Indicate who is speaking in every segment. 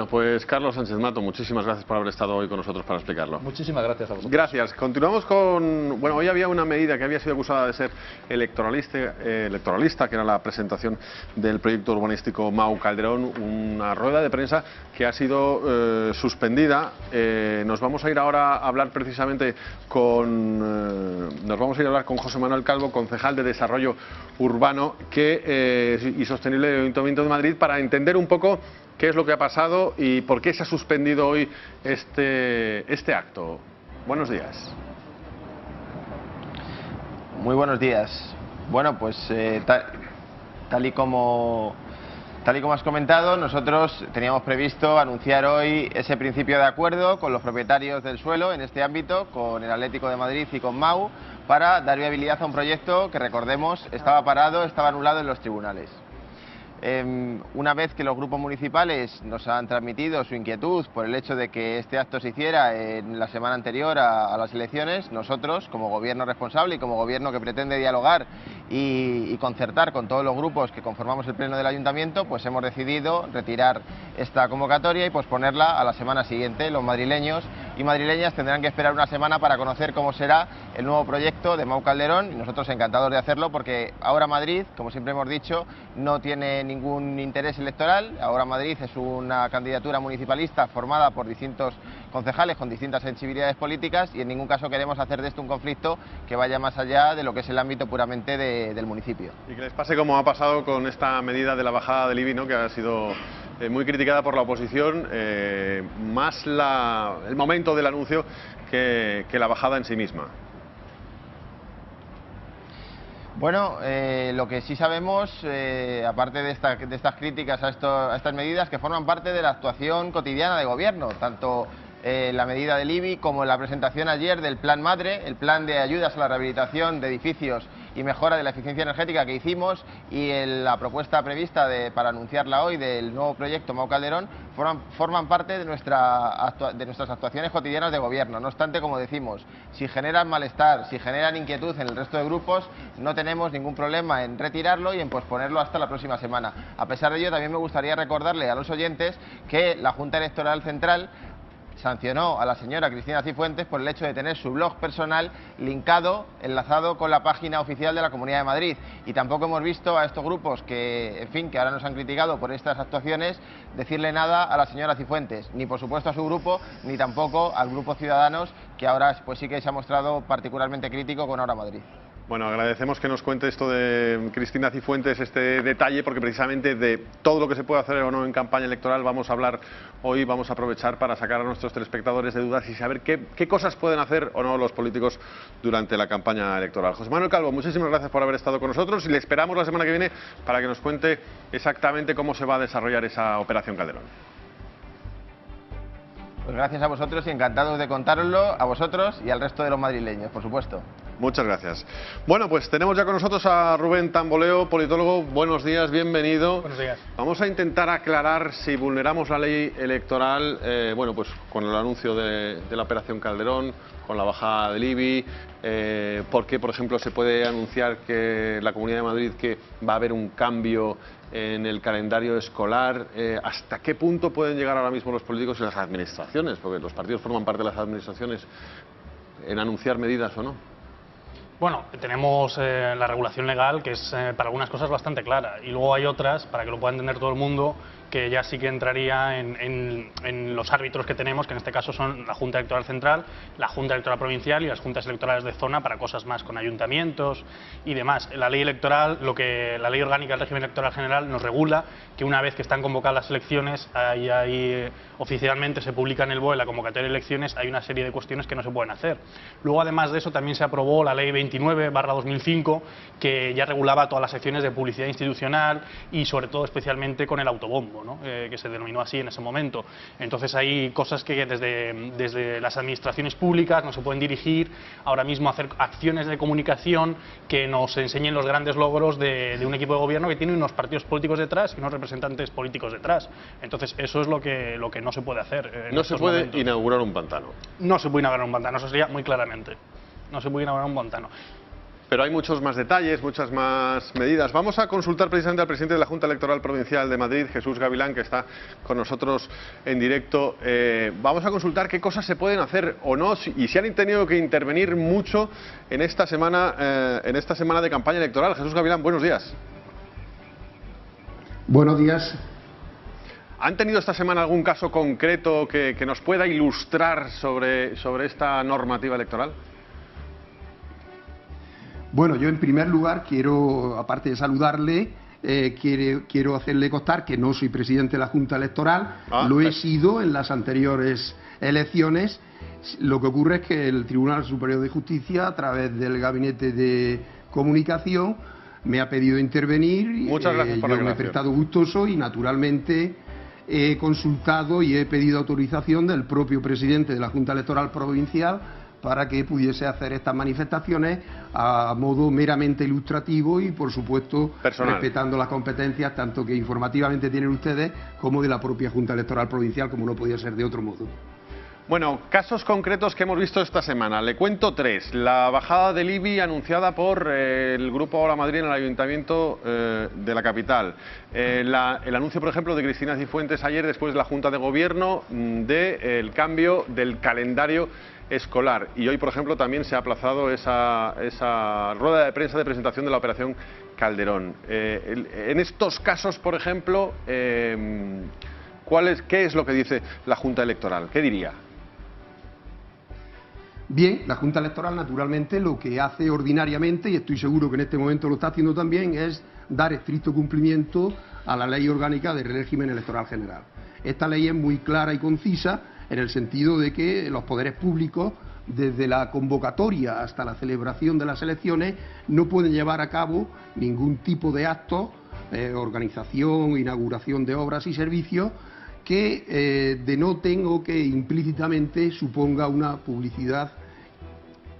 Speaker 1: Bueno, pues Carlos Sánchez Mato, muchísimas gracias por haber estado hoy con nosotros para explicarlo.
Speaker 2: Muchísimas gracias a vosotros.
Speaker 1: Gracias. Continuamos con... Bueno, hoy había una medida que había sido acusada de ser electoralista, que era la presentación del proyecto urbanístico Mau Calderón, una rueda de prensa que ha sido suspendida. Nos vamos a ir ahora a hablar precisamente con... nos vamos a ir a hablar con José Manuel Calvo, concejal de Desarrollo Urbano y Sostenible del Ayuntamiento de Madrid, para entender un poco qué es lo que ha pasado y por qué se ha suspendido hoy este acto. Buenos días.
Speaker 3: Muy buenos días. Bueno, pues tal y como has comentado, nosotros teníamos previsto anunciar hoy ese principio de acuerdo con los propietarios del suelo en este ámbito, con el Atlético de Madrid y con Mau, para dar viabilidad a un proyecto que, recordemos, estaba parado, estaba anulado en los tribunales. Una vez que los grupos municipales nos han transmitido su inquietud por el hecho de que este acto se hiciera en la semana anterior a las elecciones, nosotros, como gobierno responsable y como gobierno que pretende dialogar y concertar con todos los grupos que conformamos el pleno del ayuntamiento, pues hemos decidido retirar esta convocatoria y posponerla a la semana siguiente. Los madrileños y madrileñas tendrán que esperar una semana para conocer cómo será el nuevo proyecto de Mau Calderón, y nosotros encantados de hacerlo, porque Ahora Madrid, como siempre hemos dicho, no tiene ningún interés electoral. Ahora Madrid es una candidatura municipalista formada por distintos concejales con distintas sensibilidades políticas, y en ningún caso queremos hacer de esto un conflicto que vaya más allá de lo que es el ámbito puramente del municipio.
Speaker 1: Y que les pase como ha pasado con esta medida de la bajada del IBI, ¿no?, que ha sido muy criticada por la oposición, más el momento del anuncio que la bajada en sí misma.
Speaker 3: Bueno, lo que sí sabemos, aparte de estas críticas a estas medidas, que forman parte de la actuación cotidiana de gobierno, tanto la medida del IBI como la presentación ayer del Plan Madre, el plan de ayudas a la rehabilitación de edificios y mejora de la eficiencia energética que hicimos, y la propuesta prevista para anunciarla hoy del nuevo proyecto Mau Calderón, forman parte de nuestras actuaciones cotidianas de gobierno. No obstante, como decimos, si generan malestar, si generan inquietud en el resto de grupos, no tenemos ningún problema en retirarlo y en posponerlo hasta la próxima semana. A pesar de ello, también me gustaría recordarle a los oyentes que la Junta Electoral Central sancionó a la señora Cristina Cifuentes por el hecho de tener su blog personal enlazado con la página oficial de la Comunidad de Madrid, y tampoco hemos visto a estos grupos que ahora nos han criticado por estas actuaciones decirle nada a la señora Cifuentes, ni por supuesto a su grupo, ni tampoco al grupo Ciudadanos, que ahora pues sí que se ha mostrado particularmente crítico con Ahora Madrid.
Speaker 1: Bueno, agradecemos que nos cuente esto de Cristina Cifuentes, este detalle, porque precisamente de todo lo que se puede hacer o no en campaña electoral vamos a hablar hoy. Vamos a aprovechar para sacar a nuestros telespectadores de dudas y saber qué cosas pueden hacer o no los políticos durante la campaña electoral. José Manuel Calvo, muchísimas gracias por haber estado con nosotros, y le esperamos la semana que viene para que nos cuente exactamente cómo se va a desarrollar esa operación Calderón.
Speaker 3: Pues gracias a vosotros y encantados de contároslo a vosotros y al resto de los madrileños, por supuesto.
Speaker 1: Muchas gracias. Bueno, pues tenemos ya con nosotros a Rubén Tamboleo, politólogo. Buenos días, bienvenido.
Speaker 4: Buenos días.
Speaker 1: Vamos a intentar aclarar si vulneramos la ley electoral, bueno, pues con el anuncio de la operación Calderón, con la bajada del IBI, porque, por ejemplo, se puede anunciar que la Comunidad de Madrid que va a haber un cambio en el calendario escolar. ¿Hasta qué punto pueden llegar ahora mismo los políticos y las administraciones, porque los partidos forman parte de las administraciones, en anunciar medidas o no?
Speaker 4: Bueno, tenemos la regulación legal, que es para algunas cosas bastante clara, y luego hay otras, para que lo pueda entender todo el mundo, que ya sí que entraría en los árbitros que tenemos, que en este caso son la Junta Electoral Central, la Junta Electoral Provincial y las Juntas Electorales de Zona, para cosas más con ayuntamientos y demás. La ley electoral, la ley orgánica del régimen electoral general nos regula que una vez que están convocadas las elecciones, oficialmente se publica en el BOE la convocatoria de elecciones, hay una serie de cuestiones que no se pueden hacer. Luego, además de eso, también se aprobó la ley 29/2005, que ya regulaba todas las secciones de publicidad institucional y sobre todo especialmente con el autobombo, ¿no? Que se denominó así en ese momento. Entonces hay cosas que desde las administraciones públicas no se pueden dirigir ahora mismo a hacer acciones de comunicación que nos enseñen los grandes logros de un equipo de gobierno que tiene unos partidos políticos detrás y unos representantes políticos detrás. Entonces eso es lo que no se puede hacer.
Speaker 1: No se puede inaugurar un pantano.
Speaker 4: No se puede inaugurar un pantano, eso sería muy claramente. No se puede inaugurar un pantano.
Speaker 1: pero hay muchos más detalles, muchas más medidas. Vamos a consultar precisamente al presidente de la Junta Electoral Provincial de Madrid, Jesús Gavilán, que está con nosotros en directo. Vamos a consultar qué cosas se pueden hacer o no, y si han tenido que intervenir mucho en esta semana de campaña electoral. Jesús Gavilán, buenos días.
Speaker 2: Buenos días.
Speaker 1: ¿Han tenido esta semana algún caso concreto que nos pueda ilustrar sobre esta normativa electoral?
Speaker 2: Bueno, yo en primer lugar quiero, aparte de saludarle, quiero hacerle constar que no soy presidente de la Junta Electoral, lo he sido en las anteriores elecciones. Lo que ocurre es que el Tribunal Superior de Justicia, a través del Gabinete de Comunicación, me ha pedido intervenir.
Speaker 1: Muchas gracias por la aclaración.
Speaker 2: Yo me he prestado gustoso y naturalmente he consultado y he pedido autorización del propio presidente de la Junta Electoral Provincial para que pudiese hacer estas manifestaciones a modo meramente ilustrativo y, por supuesto,
Speaker 1: personal,
Speaker 2: respetando las competencias tanto que informativamente tienen ustedes como de la propia Junta Electoral Provincial, como no podía ser de otro modo.
Speaker 1: Bueno, casos concretos que hemos visto esta semana. Le cuento tres. La bajada del IBI anunciada por el Grupo Ahora Madrid en el Ayuntamiento de la capital. El anuncio, por ejemplo, de Cristina Cifuentes ayer, después de la Junta de Gobierno, del cambio del calendario escolar. Y hoy, por ejemplo, también se ha aplazado esa rueda de prensa de presentación de la Operación Calderón. En estos casos, por ejemplo, ¿qué es lo que dice la Junta Electoral? ¿Qué diría?
Speaker 2: Bien, la Junta Electoral naturalmente lo que hace ordinariamente, y estoy seguro que en este momento lo está haciendo también, es dar estricto cumplimiento a la Ley Orgánica del Régimen Electoral General. Esta ley es muy clara y concisa en el sentido de que los poderes públicos, desde la convocatoria hasta la celebración de las elecciones, no pueden llevar a cabo ningún tipo de acto, organización, inauguración de obras y servicios que denoten o que implícitamente suponga una publicidad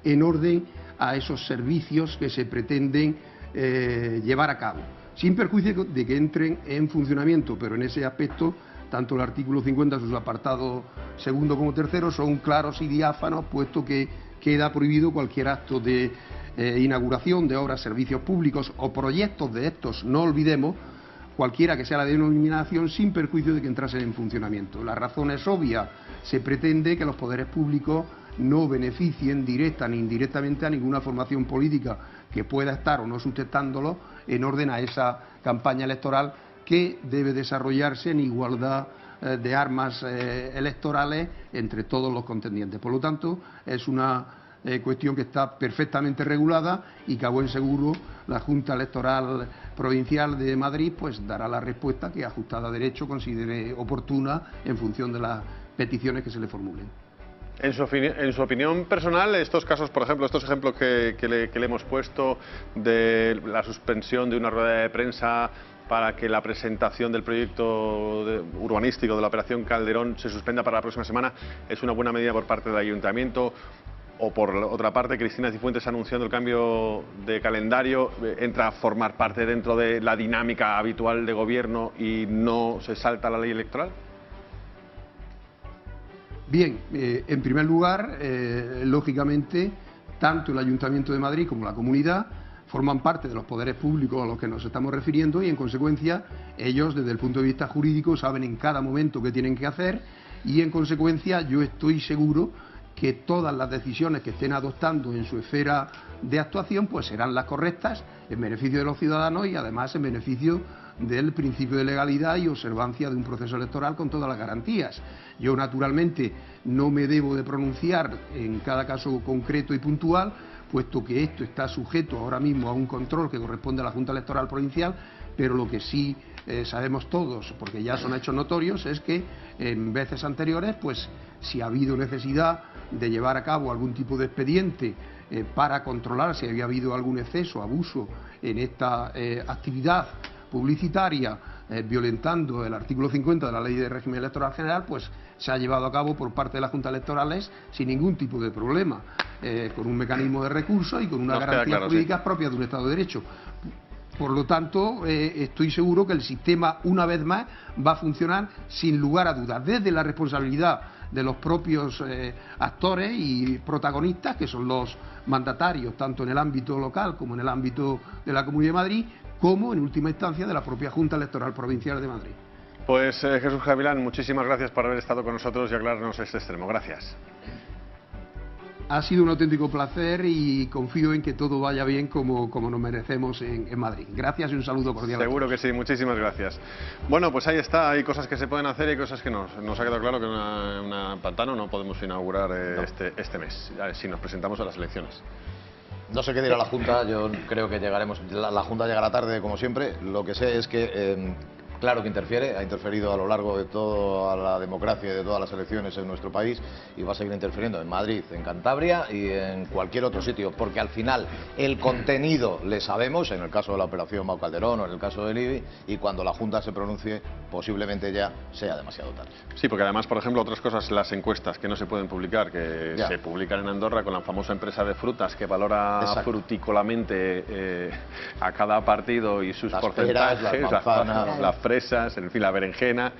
Speaker 2: en orden a esos servicios que se pretenden llevar a cabo, sin perjuicio de que entren en funcionamiento, pero en ese aspecto tanto el artículo 50, sus apartados segundo como tercero, son claros y diáfanos, puesto que queda prohibido cualquier acto de inauguración de obras, servicios públicos o proyectos de estos, no olvidemos, cualquiera que sea la denominación, sin perjuicio de que entrasen en funcionamiento. La razón es obvia, se pretende que los poderes públicos no beneficien directa ni indirectamente a ninguna formación política que pueda estar o no sustentándolo en orden a esa campaña electoral que debe desarrollarse en igualdad de armas electorales entre todos los contendientes. Por lo tanto, es una cuestión que está perfectamente regulada y que a buen seguro la Junta Electoral Provincial de Madrid pues dará la respuesta que, ajustada a derecho, considere oportuna en función de las peticiones que se le formulen.
Speaker 1: En su opinión personal, estos casos, por ejemplo, estos ejemplos que le hemos puesto de la suspensión de una rueda de prensa para que la presentación del proyecto urbanístico de la Operación Calderón se suspenda para la próxima semana, ¿es una buena medida por parte del Ayuntamiento? O por otra parte, Cristina Cifuentes anunciando el cambio de calendario, ¿entra a formar parte dentro de la dinámica habitual de gobierno y no se salta la ley electoral?
Speaker 2: Bien, en primer lugar, lógicamente, tanto el Ayuntamiento de Madrid como la Comunidad forman parte de los poderes públicos a los que nos estamos refiriendo y, en consecuencia, ellos, desde el punto de vista jurídico, saben en cada momento qué tienen que hacer y, en consecuencia, yo estoy seguro que todas las decisiones que estén adoptando en su esfera de actuación pues serán las correctas en beneficio de los ciudadanos y además en beneficio del principio de legalidad y observancia de un proceso electoral con todas las garantías. Yo naturalmente no me debo de pronunciar en cada caso concreto y puntual, puesto que esto está sujeto ahora mismo a un control que corresponde a la Junta Electoral Provincial, pero lo que sí sabemos todos, porque ya son hechos notorios, es que en veces anteriores, pues si ha habido necesidad de llevar a cabo algún tipo de expediente para controlar si había habido algún exceso, abuso en esta actividad publicitaria, violentando el artículo 50 de la Ley de Régimen Electoral General, pues se ha llevado a cabo por parte de las juntas electorales sin ningún tipo de problema, con un mecanismo de recurso y con unas garantías jurídicas propias de un Estado de Derecho. Por lo tanto, estoy seguro que el sistema, una vez más, va a funcionar sin lugar a dudas, desde la responsabilidad de los propios actores y protagonistas, que son los mandatarios, tanto en el ámbito local como en el ámbito de la Comunidad de Madrid, como en última instancia de la propia Junta Electoral Provincial de Madrid.
Speaker 1: Pues Jesús Gavilán, muchísimas gracias por haber estado con nosotros y aclararnos este extremo. Gracias.
Speaker 2: Ha sido un auténtico placer y confío en que todo vaya bien como nos merecemos en Madrid. Gracias y un saludo cordial.
Speaker 1: Seguro que sí, muchísimas gracias. Bueno, pues ahí está, hay cosas que se pueden hacer y hay cosas que no. Nos ha quedado claro que una pantano no podemos inaugurar este mes, si nos presentamos a las elecciones.
Speaker 5: No sé qué dirá la Junta, yo creo que llegaremos, la Junta llegará tarde como siempre. Lo que sé es que claro que interfiere, ha interferido a lo largo de toda la democracia y de todas las elecciones en nuestro país y va a seguir interfiriendo en Madrid, en Cantabria y en cualquier otro sitio, porque al final el contenido le sabemos, en el caso de la operación Mau Calderón o en el caso del IBI, y cuando la Junta se pronuncie posiblemente ya sea demasiado tarde.
Speaker 1: Sí, porque además, por ejemplo, otras cosas, las encuestas que no se pueden publicar, que se publican en Andorra con la famosa empresa de frutas que valora frutícolamente a cada partido y sus porcentajes,
Speaker 5: las manzanas,
Speaker 1: las fresas, en fin, la berenjena,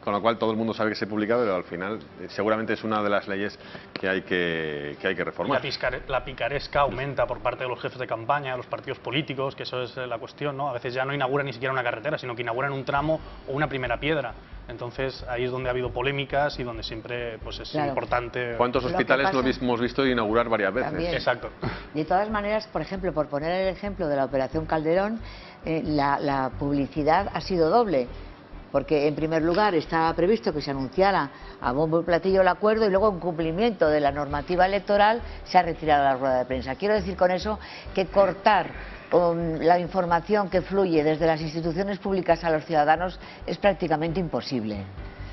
Speaker 1: con lo cual todo el mundo sabe que se publica, pero al final seguramente es una de las leyes que hay que reformar.
Speaker 4: La picaresca aumenta por parte de los jefes de campaña, de los partidos políticos, que eso es la cuestión, ¿no? A veces ya no inauguran ni siquiera una carretera, sino que inauguran un tramo o una primera piedra. Entonces ahí es donde ha habido polémicas y donde siempre pues es importante.
Speaker 1: ¿Cuántos hospitales no hemos visto inaugurar varias veces?
Speaker 6: También.
Speaker 4: Exacto.
Speaker 6: De todas maneras, por ejemplo, por poner el ejemplo de la Operación Calderón, la publicidad ha sido doble. Porque en primer lugar estaba previsto que se anunciara a bombo y platillo el acuerdo y luego en cumplimiento de la normativa electoral se ha retirado la rueda de prensa. Quiero decir con eso que cortar la información que fluye desde las instituciones públicas a los ciudadanos es prácticamente imposible.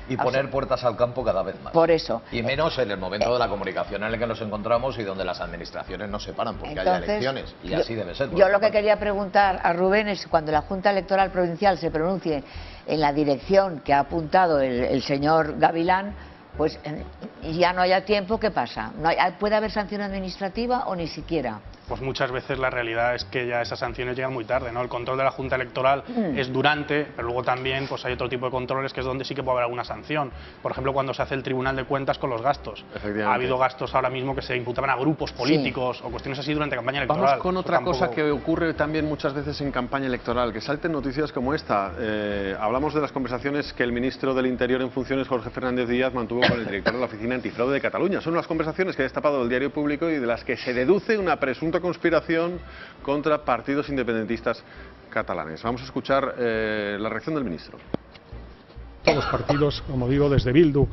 Speaker 5: Y poner puertas al campo cada vez más.
Speaker 6: Por eso.
Speaker 5: Y menos en el momento de la comunicación en el que nos encontramos y donde las administraciones no se paran porque haya elecciones. Y así debe ser.
Speaker 6: Yo lo que quería preguntar a Rubén es cuando la Junta Electoral Provincial se pronuncie en la dirección que ha apuntado el señor Gavilán, pues ya no haya tiempo, ¿qué pasa? ¿Puede haber sanción administrativa o ni siquiera?
Speaker 4: Pues muchas veces la realidad es que ya esas sanciones llegan muy tarde, ¿no? El control de la Junta Electoral es durante, pero luego también pues hay otro tipo de controles que es donde sí que puede haber alguna sanción. Por ejemplo, cuando se hace el Tribunal de Cuentas con los gastos. Ha habido gastos ahora mismo que se imputaban a grupos políticos o cuestiones así durante campaña electoral.
Speaker 1: Vamos con otra cosa que ocurre también muchas veces en campaña electoral, que salten noticias como esta. Hablamos de las conversaciones que el ministro del Interior en funciones, Jorge Fernández Díaz, mantuvo con el director de la Oficina Antifraude de Cataluña. Son las conversaciones que ha destapado el Diario Público y de las que se deduce una presunta conspiración contra partidos independentistas catalanes. Vamos a escuchar la reacción del ministro.
Speaker 7: Todos los partidos, como digo, desde Bildu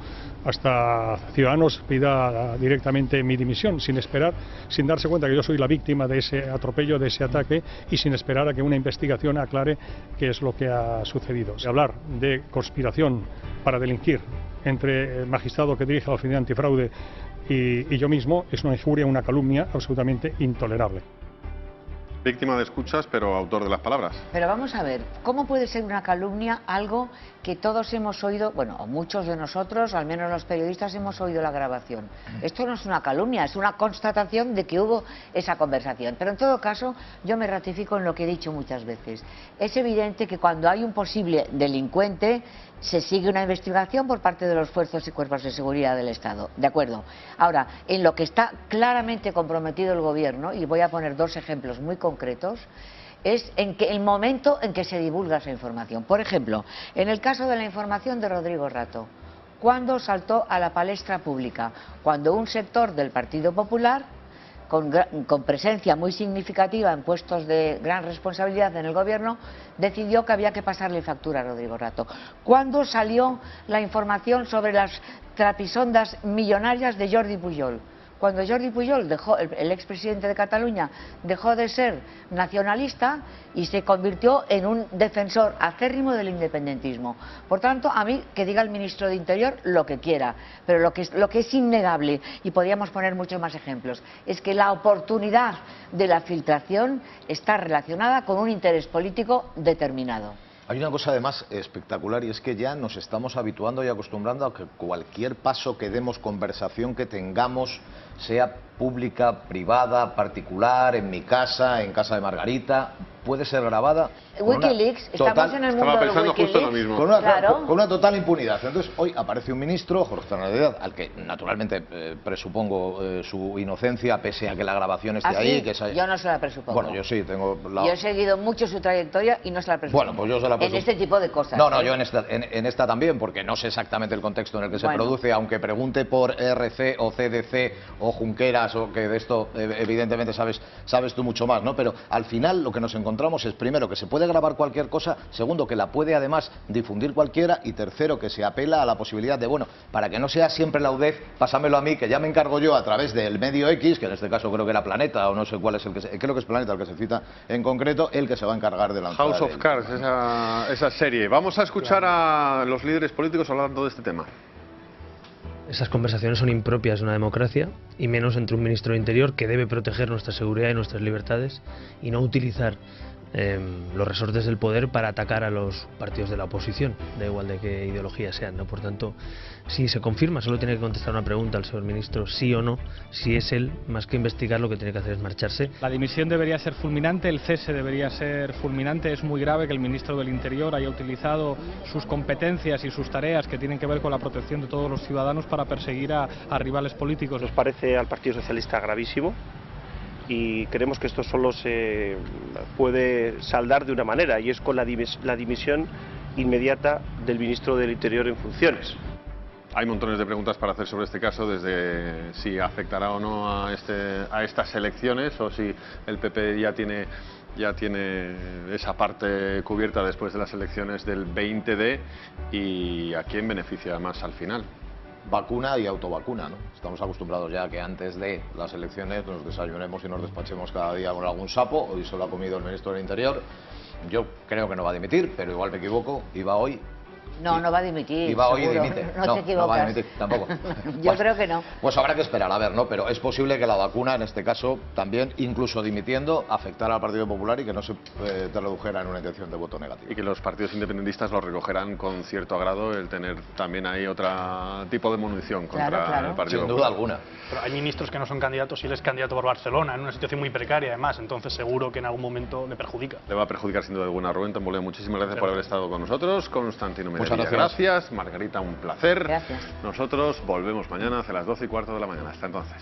Speaker 7: hasta Ciudadanos, pida directamente mi dimisión, sin esperar, sin darse cuenta que yo soy la víctima de ese atropello, de ese ataque, y sin esperar a que una investigación aclare qué es lo que ha sucedido. Hablar de conspiración para delinquir entre el magistrado que dirige la Oficina Antifraude y yo mismo es una injuria, una calumnia absolutamente intolerable.
Speaker 1: Víctima de escuchas, pero autor de las palabras.
Speaker 6: Pero vamos a ver, ¿cómo puede ser una calumnia algo que todos hemos oído, bueno, o muchos de nosotros, al menos los periodistas, hemos oído la grabación? Esto no es una calumnia, es una constatación de que hubo esa conversación. Pero en todo caso, yo me ratifico en lo que he dicho muchas veces. Es evidente que cuando hay un posible delincuente, se sigue una investigación por parte de los fuerzas y cuerpos de seguridad del Estado. ¿De acuerdo? Ahora, en lo que está claramente comprometido el Gobierno, y voy a poner dos ejemplos muy concretos, es en que el momento en que se divulga esa información. Por ejemplo, en el caso de la información de Rodrigo Rato, ¿cuándo saltó a la palestra pública? Cuando un sector del Partido Popular, con presencia muy significativa en puestos de gran responsabilidad en el Gobierno, decidió que había que pasarle factura a Rodrigo Rato. ¿Cuándo salió la información sobre las trapisondas millonarias de Jordi Pujol? Cuando Jordi Pujol, el expresidente de Cataluña, dejó de ser nacionalista y se convirtió en un defensor acérrimo del independentismo. Por tanto, a mí, que diga el ministro de Interior lo que quiera, pero lo que es innegable, y podríamos poner muchos más ejemplos, es que la oportunidad de la filtración está relacionada con un interés político determinado.
Speaker 5: Hay una cosa además espectacular y es que ya nos estamos habituando y acostumbrando a que cualquier paso que demos, conversación que tengamos, sea pública, privada, particular, en mi casa, en casa de Margarita, puede ser grabada con
Speaker 6: Wikileaks,
Speaker 5: una
Speaker 6: estamos en el mundo
Speaker 1: Estaba
Speaker 6: de
Speaker 1: pensando justo lo
Speaker 6: Wikileaks.
Speaker 1: mismo.
Speaker 5: con una total impunidad. Entonces, hoy aparece un ministro, Jorge Fernández, al que naturalmente presupongo su inocencia, pese a que la grabación esté
Speaker 6: ¿Ah,
Speaker 5: ahí.
Speaker 6: sí?
Speaker 5: Que esa...
Speaker 6: Yo no se la presupongo.
Speaker 5: Bueno, yo sí, tengo la...
Speaker 6: Yo he seguido mucho su trayectoria y no se la presupongo.
Speaker 5: Bueno, pues yo se la
Speaker 6: En este tipo de cosas.
Speaker 5: No, yo en esta también, porque no sé exactamente el contexto en el que se produce, aunque pregunte por RC o CDC o Junqueras, o que de esto evidentemente sabes tú mucho más, ¿no? Pero al final lo que nos encontramos es, primero, que se puede grabar cualquier cosa, segundo, que la puede además difundir cualquiera, y tercero, que se apela a la posibilidad de, bueno, para que no sea siempre la UDEF, pásamelo a mí, que ya me encargo yo a través del medio X, que en este caso creo que era Planeta, o no sé cuál es el que creo que es Planeta el que se cita en concreto, el que se va a encargar de lanzar
Speaker 1: House of Cards, esa serie. Vamos a escuchar a los líderes políticos hablando de este tema.
Speaker 8: Esas conversaciones son impropias de una democracia, y menos entre un ministro de Interior que debe proteger nuestra seguridad y nuestras libertades y no utilizar los resortes del poder para atacar a los partidos de la oposición, da igual de qué ideología sean, ¿no? Por tanto, si se confirma, solo tiene que contestar una pregunta al señor ministro, sí o no. Si es él, más que investigar, lo que tiene que hacer es marcharse.
Speaker 7: La dimisión debería ser fulminante, el cese debería ser fulminante. Es muy grave que el ministro del Interior haya utilizado sus competencias y sus tareas que tienen que ver con la protección de todos los ciudadanos para perseguir a rivales políticos.
Speaker 9: Nos parece al Partido Socialista gravísimo, y creemos que esto solo se puede saldar de una manera, y es con la dimisión inmediata del ministro del Interior en funciones.
Speaker 1: Hay montones de preguntas para hacer sobre este caso, desde si afectará o no a estas elecciones, o si el PP ya tiene esa parte cubierta después de las elecciones del 20D, y a quién beneficia más al final.
Speaker 5: Vacuna y autovacuna, ¿no? Estamos acostumbrados ya a que antes de las elecciones nos desayunemos y nos despachemos cada día con algún sapo. Hoy se lo ha comido el ministro del Interior. Yo creo que no va a dimitir, pero igual me equivoco. Iba hoy.
Speaker 6: No, no va a dimitir.
Speaker 5: Y va hoy y
Speaker 6: seguro.
Speaker 5: dimite.
Speaker 6: No te equivocas.
Speaker 5: No va a dimitir, tampoco.
Speaker 6: Yo creo que no.
Speaker 5: Pues habrá que esperar, a ver, ¿no? Pero es posible que la vacuna, en este caso, también, incluso dimitiendo, afectara al Partido Popular y que no se tradujera en una intención de voto negativo.
Speaker 1: Y que los partidos independentistas lo recogerán con cierto agrado, el tener también ahí otro tipo de munición contra el Partido
Speaker 5: Sin
Speaker 1: Popular.
Speaker 5: duda alguna.
Speaker 4: Pero hay ministros que no son candidatos, y él es candidato por Barcelona, en una situación muy precaria además, entonces seguro que en algún momento le perjudica.
Speaker 1: Le va a perjudicar sin duda alguna. Rubén Tamboleo, muchísimas gracias por haber estado con nosotros. Constantino
Speaker 5: Muchas
Speaker 1: Medina,
Speaker 5: gracias.
Speaker 1: Margarita, un placer.
Speaker 6: Gracias.
Speaker 1: Nosotros volvemos mañana hacia las 12:15 de la mañana. Hasta entonces.